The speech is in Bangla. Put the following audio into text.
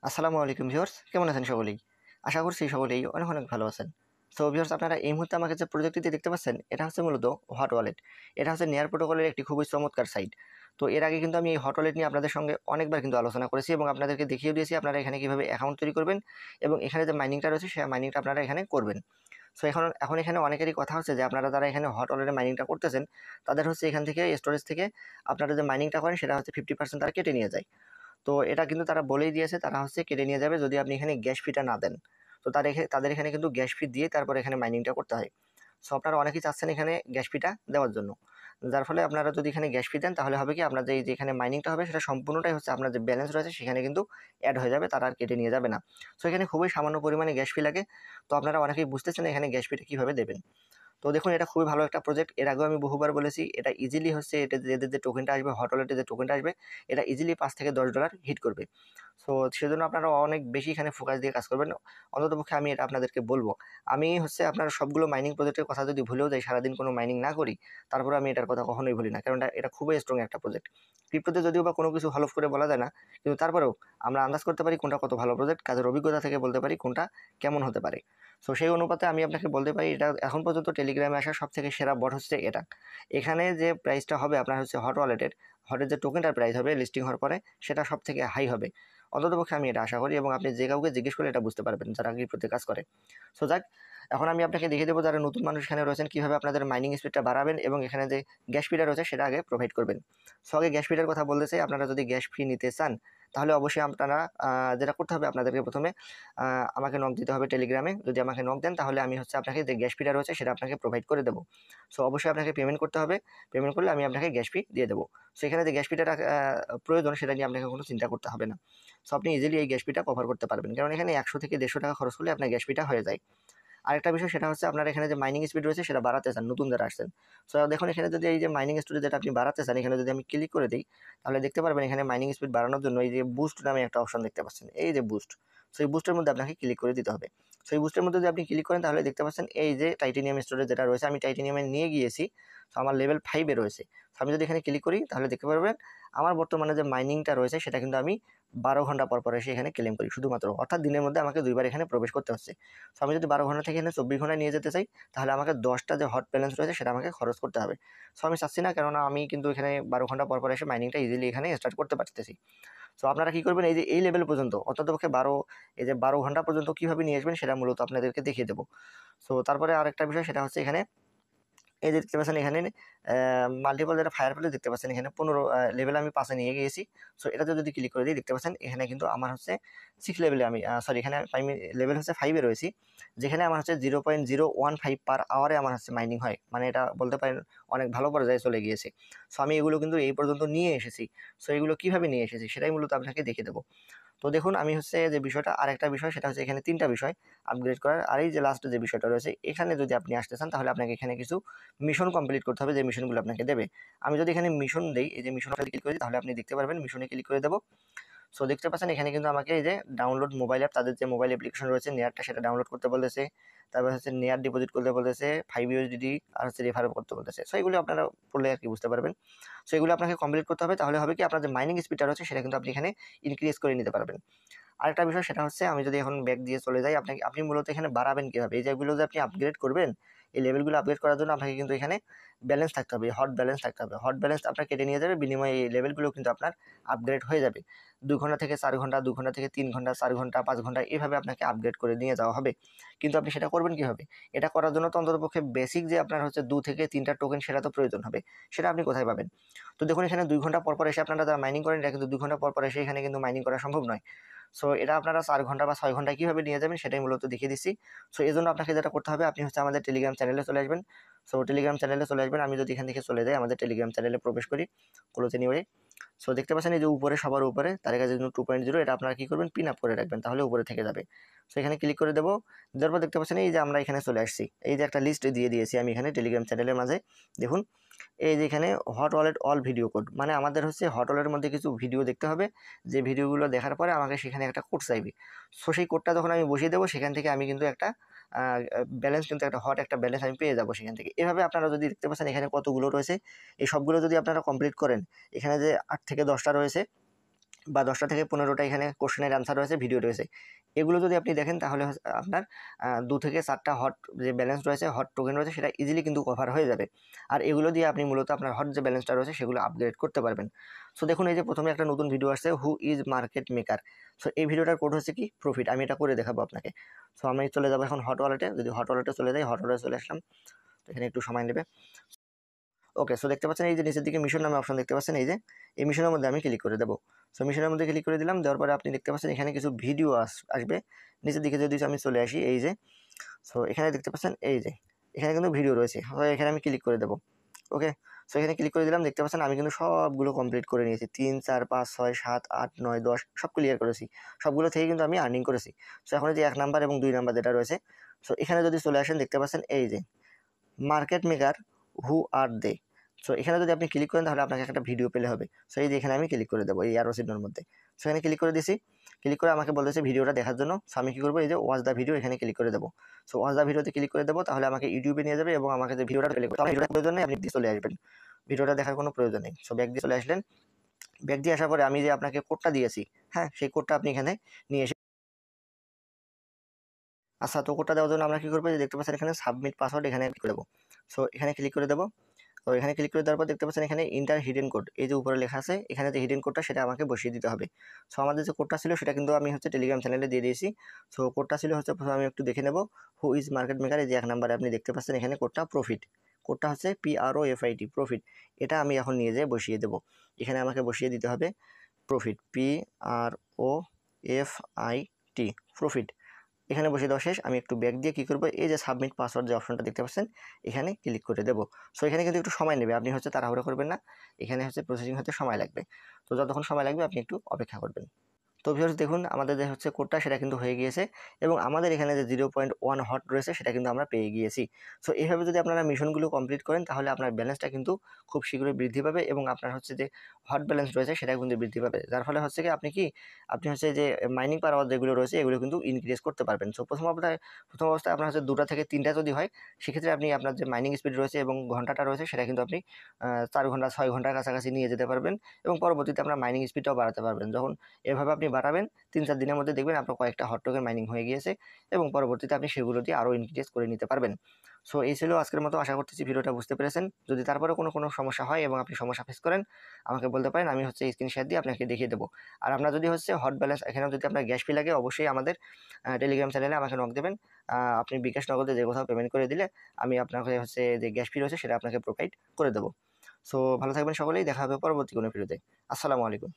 আসসালামু আলাইকুম ভিউয়ার্স, কেমন আছেন সকলেই? আশা করছি সকলেই অনেক অনেক ভালো আছেন। সো ভিউয়ার্স, আপনারা এই মুহূর্তে আমাকে যে প্রজেক্টটিতে দেখতে পাচ্ছেন, এটা হচ্ছে মূলত হট ওয়ালেট। এটা হচ্ছে নেয়ার প্রোটোকলের একটি খুবই চমৎকার সাইট। তো এর আগে কিন্তু আমি এই হট ওয়ালেট নিয়ে আপনাদের সঙ্গে অনেকবার কিন্তু আলোচনা করেছি এবং আপনাদেরকে দেখিয়ে দিয়েছি আপনারা এখানে কিভাবে অ্যাকাউন্ট তৈরি করবেন এবং এখানে যে মাইনিংটা রয়েছে সেই মাইনিংটা আপনারা এখানে করবেন। সো এখন এখানে অনেকেরই কথা হচ্ছে যে আপনারা যারা এখানে হট ওয়ালেটে মাইনিংটা করতেছেন, তাদের হচ্ছে এখান থেকে স্টোরেজ থেকে আপনারা যে মাইনিংটা করেন সেটা হচ্ছে 50% তারা কেটে নিয়ে যায়। তো এটা কিন্তু তারা বলেই দিয়েছে, তারা হচ্ছে কেটে নিয়ে যাবে যদি আপনি এখানে গ্যাস ফিটা না দেন। তো তাদের এখানে কিন্তু গ্যাস ফি দিয়ে তারপর এখানে মাইনিংটা করতে হয়। সো আপনারা অনেকেই চাচ্ছেন এখানে গ্যাস ফিটা দেওয়ার জন্য। যার ফলে আপনারা যদি এখানে গ্যাস ফি দেন তাহলে হবে কি আপনার যে এখানে মাইনিংটা হবে সেটা সম্পূর্ণটাই হচ্ছে আপনার যে ব্যালেন্স রয়েছে সেখানে কিন্তু অ্যাড হয়ে যাবে, তারা আর কেটে নিয়ে যাবে না। সো এখানে খুবই সামান্য পরিমাণে গ্যাস ফি লাগে। তো আপনারা অনেকেই বুঝতেছেন এখানে গ্যাস ফিটা কীভাবে দেবেন। তো দেখুন, এটা খুবই ভালো একটা প্রজেক্ট। এর আগেও আমি বহুবার বলেছি, এটা ইজিলি হচ্ছে এটা এদের যে টোকেনটা আসবে, হট ওয়ালেটে যে টোকেনটা আসবে, এটা ইজিলি $5 থেকে $10 হিট করবে। সো সেজন্য আপনারা অনেক বেশি এখানে ফোকাস দিয়ে কাজ করবেন। অন্ততপক্ষে আমি এটা আপনাদেরকে বলব। আমি হচ্ছে আপনার সবগুলো মাইনিং প্রজেক্টের কথা যদি ভুলেও যাই, সারাদিন কোনো মাইনিং না করি, তারপরে আমি এটার কথা কখনোই ভুলি না। কারণ এটা খুবই স্ট্রং একটা প্রজেক্ট। ক্রিপ্টোতে যদিও বা কোনো কিছু হলফ করে বলা যায় না, কিন্তু তারপরেও আমরা আন্দাজ করতে পারি কোনটা কত ভালো প্রজেক্ট, কাজের অভিজ্ঞতা থেকে বলতে পারি কোনটা কেমন হতে পারে। সো সেই অনুপাতে আমি আপনাকে বলতে পারি এটা এখন পর্যন্ত টেলিগ্রামে আসা সবথেকে সেরা বট হচ্ছে এটা। এখানে যে প্রাইসটা হবে আপনার হচ্ছে হটের যে টোকেনটার প্রাইস হবে লিস্টিং হওয়ার পরে, সেটা সবথেকে হাই হবে। অন্ততপক্ষে আমি এটা আশা করি এবং আপনি যে কাউকে জিজ্ঞেস করলে এটা বুঝতে পারবেন যারা ক্রিপ্টোতে কাজ করে। সো যাক, এখন আমি আপনাকে দেখিয়ে দেবো যারা নতুন মানুষ এখানে রয়েছেন কীভাবে আপনাদের মাইনিং স্পিডটা বাড়াবেন এবং এখানে যে গ্যাস ফিটা রয়েছে সেটা আগে প্রোভাইড করবেন। সো আগে গ্যাস ফিটার কথা বলতে চাই, আপনারা যদি গ্যাস ফি নিতে চান তাহলে অবশ্যই আপনারা যেটা করতে হবে আপনাদেরকে প্রথমে আমাকে নক দিতে হবে টেলিগ্রামে। যদি আমাকে নক দেন তাহলে আমি হচ্ছে আপনাকে যে গ্যাস ফিটা রয়েছে সেটা আপনাকে প্রোভাইড করে দেবো। সো অবশ্যই আপনাকে পেমেন্ট করতে হবে। পেমেন্ট করলে আমি আপনাকে গ্যাস ফি দিয়ে দেবো। সো এখানে যে গ্যাস ফিটা প্রয়োজন সেটা নিয়ে আপনাকে কোনো চিন্তা করতে হবে না। সো আপনি ইজিলি এই গ্যাস ফিটা কভার করতে পারবেন, কারণ এখানে 100 থেকে 150 টাকা খরচ করলে আপনার গ্যাস ফিটা হয়ে যায়। আরেকটা বিষয় সেটা হচ্ছে আপনার এখানে যে মাইনিং স্পিড রয়েছে সেটা বাড়াতে চান, নতুন যারা আসছেন। সো দেখুন, এখানে যদি এই যে মাইনিং স্পিড যেটা আপনি বাড়াতে চান, এখানে যদি আমি ক্লিক করে দিই তাহলে দেখতে পারবেন এখানে মাইনিং স্পিড বাড়ানোর জন্য এই যে বুস্ট নামে একটা অপশন দেখতে পাচ্ছেন, এই যে বুস্ট। সো এই বুস্টের মধ্যে আপনাকে ক্লিক করে দিতে হবে। সো এই বুস্টের মধ্যে যদি আপনি ক্লিক করেন তাহলে দেখতে পাচ্ছেন এই যে টাইটেনিয়াম স্টোরেজ যেটা রয়েছে, আমি টাইটেনিয়ামে নিয়ে গিয়েছি। সো আমার লেভেল 5-এ রয়েছে। সো আমি যদি এখানে ক্লিক করি তাহলে দেখতে পারবেন আমার বর্তমানে যে মাইনিংটা রয়েছে সেটা কিন্তু আমি 12 ঘন্টা পর এসে এখানে ক্লেম করি শুধুমাত্র, অর্থাৎ দিনের মধ্যে আমাকে 2বার এখানে প্রবেশ করতে হচ্ছে। সো আমি যদি 12 ঘন্টা থেকে এখানে 24 ঘন্টায় নিয়ে যেতে চাই তাহলে আমাকে 10টা যে হট ব্যালেন্স রয়েছে সেটা আমাকে খরচ করতে হবে। সো আমি চাচ্ছি না, কেননা আমি কিন্তু এখানে 12 ঘন্টা পর এসে মাইনিংটা ইজিলি এখানে স্টার্ট করতে পারতেছি। সো আপনারা কি করবেন, এই যে এই লেভেল পর্যন্ত অন্ততপক্ষে 12 ঘন্টা পর্যন্ত কীভাবে নিয়ে আসবেন সেটা মূলত আপনাদেরকে দেখিয়ে দেবো। সো তারপরে আরেকটা বিষয় সেটা হচ্ছে এখানে এই যে দেখতে পাচ্ছেন এখানে মাল্টিপল যেটা ফায়ার প্লেস দেখতে পাচ্ছেন, এখানে 15 লেভেল আমি 5-এ নিয়ে গিয়েছি। সো এটাতে যদি ক্লিক করে দিই দেখতে পাচ্ছেন এখানে কিন্তু আমার হচ্ছে 6 লেভেলে আমি সরি এখানে লেভেল হচ্ছে 5-এ রয়েছি, যেখানে আমার হচ্ছে 0.015 পার আওয়ারে আমার হচ্ছে মাইনিং হয়। মানে এটা বলতে পারেন অনেক ভালো পর্যায়ে চলে গিয়েছে। সো আমি এগুলো কিন্তু এই পর্যন্ত নিয়ে এসেছি। সো এগুলো কীভাবে নিয়ে এসেছি সেটাই মূলত আপনাকে দেখিয়ে দেবো। তো দেখুন, আমি হচ্ছে যে বিষয়টা আরেকটা বিষয় সেটা হচ্ছে এখানে 3টা বিষয় আপগ্রেড করার। আর এই যে লাস্টে যে বিষয়টা রয়েছে এখানে যদি আপনি আসতে চান তাহলে আপনাকে এখানে কিছু মিশন কমপ্লিট করতে হবে, যে মিশনগুলো আপনাকে দেবে। আমি যদি এখানে মিশন দেই, এই যে মিশনটা ক্লিক করি তাহলে আপনি দেখতে পারবেন মিশনে ক্লিক করে দেবো। সো দেখতে পাচ্ছেন এখানে কিন্তু আমাকে এই যে ডাউনলোড মোবাইল অ্যাপ, তাদের যে মোবাইল অ্যাপ্লিকেশন রয়েছে নেয়ারটা সেটা ডাউনলোড করতে বলেছে। তারপর হচ্ছে নেয়ার ডিপোজিট করতে বলেছে, 5 USDT আর হচ্ছে রেফার করতে বলতেছে। সো এগুলো আপনারা পড়লে আর কি বুঝতে পারবেন। সো এগুলো আপনাকে কমপ্লিট করতে হবে, তাহলে হবে কি আপনার যে মাইনিং স্পিডটা রয়েছে সেটা কিন্তু আপনি এখানে ইনক্রিজ করে নিতে পারবেন। আরেকটা বিষয় সেটা হচ্ছে আমি যদি এখন ব্যাক দিয়ে চলে যাই, আপনি মূলত এখানে বাড়াবেন কীভাবে, এই যেগুলো যে আপনি আপগ্রেড করবেন, এই লেভেলগুলো আপগ্রেড করার জন্য আপনাকে কিন্তু এখানে ব্যালেন্স থাকতে হবে, হট ব্যালেন্স থাকতে হবে। হট ব্যালেন্স আপনার কেটে নিয়ে যাবে, বিনিময়ে এই লেভেলগুলো কিন্তু আপনার আপগ্রেড হয়ে যাবে। 2 ঘন্টা থেকে 4 ঘন্টা, 2 ঘন্টা থেকে 3 ঘন্টা, 4 ঘন্টা, 5 ঘন্টা এভাবে আপনাকে আপগ্রেড করে নিয়ে যাওয়া হবে। কিন্তু আপনি সেটা করবেন কীভাবে? এটা করার জন্য তো অন্ততপক্ষে বেসিক যে আপনার হচ্ছে 2 থেকে 3টা টোকেন সেটা তো প্রয়োজন হবে। সেটা আপনি কোথায় পাবেন? তো দেখুন, এখানে 2 ঘন্টা পর এসে আপনারা যারা মাইনিং করেন এটা কিন্তু 2 ঘন্টা পর এসে এখানে কিন্তু মাইনিং করা সম্ভব নয়। সো এটা আপনারা 4 ঘন্টা বা 6 ঘন্টায় কীভাবে নিয়ে যাবেন সেটাই মূলত দেখিয়ে দিচ্ছি। সো এজন্য আপনাকে যেটা করতে হবে, আপনি হচ্ছে আমাদের টেলিগ্রাম চ্যানেলে চলে আসবেন। সো টেলিগ্রাম চ্যানেলে চলে আসবেন। আমি যদি এখান থেকে চলে যাই আমাদের টেলিগ্রাম চ্যানেলে প্রবেশ করি, ক্লোজ এনিওয়ে। সো দেখতে পাচ্ছেন এই যে উপরে সবার উপরে তার কাছে 2.0, এটা আপনারা কী করবেন, পিন আপ করে রাখবেন, তাহলে উপরে থেকে যাবে। সো এখানে ক্লিক করে দেবো। দেওয়ার পর দেখতে পাচ্ছেন এই যে আমরা এখানে চলে আসছি, এই যে একটা লিস্ট দিয়ে দিয়েছি আমি এখানে টেলিগ্রাম চ্যানেলের মাঝে। দেখুন এই যে এখানে hot wallet all video code, মানে আমাদের হচ্ছে হট ওয়ালেটের মধ্যে কিছু ভিডিও দেখতে হবে, যে ভিডিওগুলো দেখার পরে আমাকে সেখানে একটা কোড চাইবে। সো সেই কোডটা যখন আমি বসিয়ে দেবো সেখান থেকে আমি কিন্তু একটা ব্যালেন্স, কিন্তু একটা ব্যালেন্স আমি পেয়ে যাবো সেখান থেকে। এভাবে আপনারা যদি দেখতে পাচ্ছেন এখানে কতগুলো রয়েছে, এই সবগুলো যদি আপনারা কমপ্লিট করেন, এখানে যে 8 থেকে 10টা রয়েছে বা 10টা থেকে 15টা এখানে কোশ্চেনের অ্যান্সার রয়েছে, ভিডিও রয়েছে। এগুলো যদি আপনি দেখেন তাহলে আপনার 2 থেকে 4টা হট যে ব্যালেন্স রয়েছে, হট টোকেন রয়েছে, সেটা ইজিলি কিন্তু কভার হয়ে যাবে। আর এগুলো দিয়ে আপনি মূলত আপনার হট যে ব্যালেন্সটা রয়েছে সেগুলো আপগ্রেড করতে পারবেন। সো দেখুন এই যে প্রথমে একটা নতুন ভিডিও আসছে, who is market maker. So এই ভিডিওটার কোড হচ্ছে কি প্রফিট। আমি এটা করে দেখাবো আপনাকে। সো আমি চলে যাবো এখন হট ওয়ালেটে। যদি হট ওয়ালেটে চলে যাই, হট ওয়ালেটে চলে আসলাম, তো এখানে একটু সময় নেবে। ওকে, সো দেখতে পাচ্ছেন এই যে নিচের দিকে মিশন নামে অপশন দেখতে পাচ্ছেন, এই যে এই মিশনের মধ্যে আমি ক্লিক করে দেবো। সো মিশনের মধ্যে ক্লিক করে দিলাম, দেওয়ার পরে আপনি দেখতে পাচ্ছেন এখানে কিছু ভিডিও আসবে নিচের দিকে। যদি আমি চলে আসি, এই যে সো এখানে দেখতে পাচ্ছেন এই যে এখানে কিন্তু ভিডিও রয়েছে, এখানে আমি ক্লিক করে দেবো। ওকে, সো এখানে ক্লিক করে দিলাম, দেখতে পাচ্ছেন আমি কিন্তু সবগুলো কমপ্লিট করে নিয়েছি। 3, 4, 5, 6, 7, 8, 9, 10 সব ক্লিয়ার করেছি। সবগুলো থেকে কিন্তু আমি আর্নিং করেছি। সো এখন যে 1 নাম্বার এবং 2 নাম্বার যেটা রয়েছে, সো এখানে যদি চলে আসেন দেখতে পাচ্ছেন এই যে মার্কেট মেকার হু আর দে। সো এখানে যদি আপনি ক্লিক করেন তাহলে আপনাকে একটা ভিডিও পেলে হবে। সো এই যে এখানে আমি ক্লিক করে দেবো এই অ্যারো চিহ্নের মধ্যে। সো এখানে ক্লিক করে দিয়েছি। ক্লিক করে আমাকে বলতেছে ভিডিওটা দেখার জন্য। সো আমি কী করবো, এই যে ওয়াচ দ্য ভিডিও, এখানে ক্লিক করে দেবো। সো ওয়াচ দ্য ভিডিওতে ক্লিক করে দেবো, তাহলে আমাকে ইউটিউবে নিয়ে যাবে এবং আমাকে যে ভিডিওটা প্লে করতে ভিডিওটা প্রয়োজন নেই, আপনি চলে আসবেন, ভিডিওটা দেখার কোনো প্রয়োজন নেই। সো ব্যাক দিয়ে চলে আসলেন। ব্যাক দিয়ে আসার পরে আমি যে আপনাকে কোডটা দিয়েছি, হ্যাঁ, সেই কোডটা আপনি এখানে নিয়ে এসে, আচ্ছা, তো কোডটা দেওয়ার জন্য আমরা কী করবো, যে দেখতে পাচ্ছেন এখানে সাবমিট পাসওয়ার্ড, এখানে ক্লিক করে দেবো। সো এখানে ক্লিক করে দেবো। তো এখানে ক্লিক করে দেওয়ার পর দেখতে পাচ্ছেন এখানে ইন্টার হিডেন কোড, এই যে উপরে লেখা আছে, এখানে যে হিডেন কোডটা সেটা আমাকে বসিয়ে দিতে হবে। সো আমাদের যে কোডটা ছিল সেটা কিন্তু আমি টেলিগ্রাম চ্যানেলে দিয়ে দিয়েছি। সো কোডটা ছিল প্রথমে আমি একটু দেখে নেব, হু ইজ মার্কেট মেকার। এই যে 1 নাম্বারে আপনি দেখতে পাচ্ছেন এখানে কোডটা প্রফিট, কোডটা হচ্ছে PROFIT, প্রফিট। এটা আমি এখন নিয়ে যেয়ে বসিয়ে দেবো। এখানে আমাকে বসিয়ে দিতে হবে প্রফিট, PROFIT, প্রফিট। এখানে বসিয়ে দেওয়া শেষ। আমি একটু ব্যাক দিয়ে কী করবো, এই যে সাবমিট পাসওয়ার্ড যে অপশনটা দেখতে পাচ্ছেন, এখানে ক্লিক করে দেবো। সো এখানে কিন্তু একটু সময় নেবে, আপনি তাড়াহুড়ো করবেন না, এখানে প্রসেসিং হতে সময় লাগবে। তো যতক্ষণ সময় লাগবে আপনি একটু অপেক্ষা করবেন। তো ভিউয়ার্স দেখুন আমাদের যে কোডটা সেটা কিন্তু হয়ে গিয়েছে এবং আমাদের এখানে যে 0.1 হট রয়েছে সেটা কিন্তু আমরা পেয়ে গিয়েছি। সো এইভাবে যদি আপনারা মিশনগুলো কমপ্লিট করেন তাহলে আপনার ব্যালেন্সটা কিন্তু খুব শীঘ্রই বৃদ্ধি পাবে এবং আপনার যে হট ব্যালেন্স রয়েছে সেটা কিন্তু বৃদ্ধি পাবে। যার ফলে কি আপনি যে মাইনিং পাওয়ার যেগুলো রয়েছে এগুলো কিন্তু ইনক্রিজ করতে পারবেন। সো প্রথম অবস্থায় আপনার 2টা থেকে 3টা যদি হয়, সেক্ষেত্রে আপনি আপনার যে মাইনিং স্পিড রয়েছে এবং ঘন্টাটা রয়েছে সেটা কিন্তু আপনি 4 ঘন্টা 6 ঘন্টার কাছাকাছি নিয়ে যেতে পারবেন এবং পরবর্তীতে আপনার মাইনিং স্পিডটাও বাড়াতে পারবেন। যখন এভাবে আপনি বাড়াবেন, 3-4 দিনের মধ্যে দেখবেন আপনার কয়েকটা হট টোকেন মাইনিং হয়ে গিয়েছে এবং পরবর্তীতে আপনি সেগুলো দিয়ে আরও ইনক্রিজ করে নিতে পারবেন। সো এই ছিল আজকের মতো। আশা করতেছি ভিডিওটা বুঝতে পেরেছেন। যদি তারপরে কোনো সমস্যা হয় এবং আপনি সমস্যা ফেস করেন, আমাকে বলতে পারেন, আমি স্ক্রিন শেয়ার দিয়ে আপনাকে দেখিয়ে দেবো। আর আপনার যদি হট ব্যালেন্স, এখানেও যদি আপনার গ্যাস ফি লাগে, অবশ্যই আমাদের টেলিগ্রাম চ্যানেলে আমাকে নক দেবেন। আপনি বিকাশ নগদে যে কোথাও পেমেন্ট করে দিলে আমি আপনাকে যে গ্যাস ফি রয়েছে সেটা আপনাকে প্রোভাইড করে দেবো। সো ভালো থাকবেন সকলেই, দেখা হবে পরবর্তী কোনো ভিডিওতে। আসসালামু আলাইকুম।